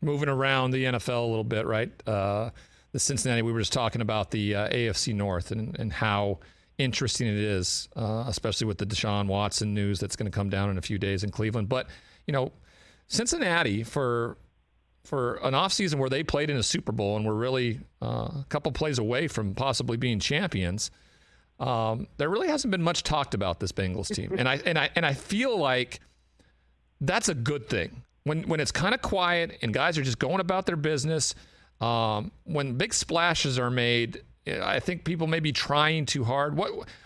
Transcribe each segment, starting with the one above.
Moving around the NFL a little bit, right? The Cincinnati, we were just talking about the AFC North and how interesting it is, especially with the Deshaun Watson news that's going to come down in a few days in Cleveland. But, Cincinnati, for an offseason where they played in a Super Bowl and were really a couple plays away from possibly being champions, there really hasn't been much talked about this Bengals team. And I feel like that's a good thing. When it's kind of quiet and guys are just going about their business, when big splashes are made, I think people may be trying too hard.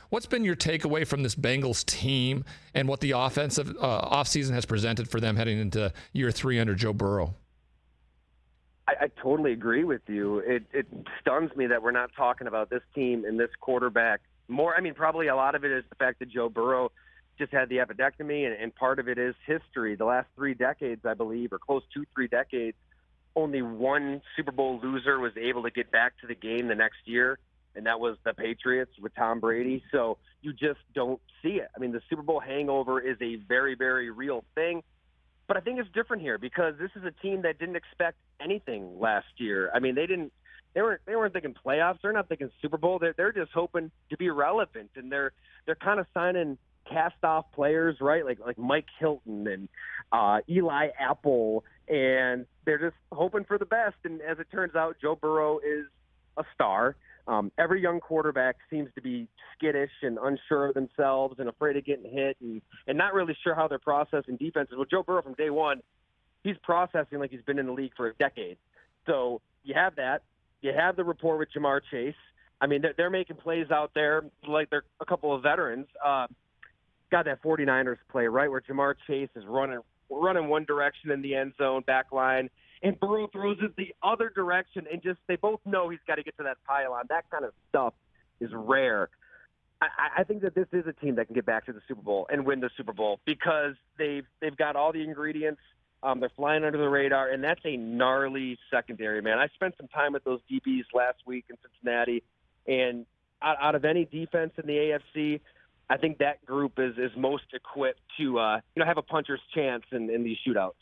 What's been your takeaway from this Bengals team and what the offensive offseason has presented for them heading into year 3 under Joe Burrow? I totally agree with you. It stuns me that we're not talking about this team and this quarterback more. I mean, probably a lot of it is the fact that Joe Burrow just had the appendectomy, and part of it is history. The last 3 decades, I believe, or close to 3 decades, only one Super Bowl loser was able to get back to the game the next year, and that was the Patriots with Tom Brady. So you just don't see it. I mean, the Super Bowl hangover is a very, very real thing. But I think it's different here because this is a team that didn't expect anything last year. I mean, they weren't thinking playoffs. They're not thinking Super Bowl. They're just hoping to be relevant, and they're kind of signing cast-off players, right? Like Mike Hilton and Eli Apple, and they're just hoping for the best. And as it turns out, Joe Burrow is a star. Every young quarterback seems to be skittish and unsure of themselves and afraid of getting hit and not really sure how they're processing defenses. Well, Joe Burrow from day one, he's processing like he's been in the league for a decade. So you have that. You have the rapport with Jamar Chase. I mean, they're making plays out there like they're a couple of veterans. Got that 49ers play, right, where Jamar Chase is running one direction in the end zone, back line, and Burrow throws it the other direction, and just they both know he's got to get to that pylon. That kind of stuff is rare. I think that this is a team that can get back to the Super Bowl and win the Super Bowl because they've got all the ingredients. They're flying under the radar, and that's a gnarly secondary, man. I spent some time with those DBs last week in Cincinnati, and out of any defense in the AFC, I think that group is most equipped to have a puncher's chance in these shootouts.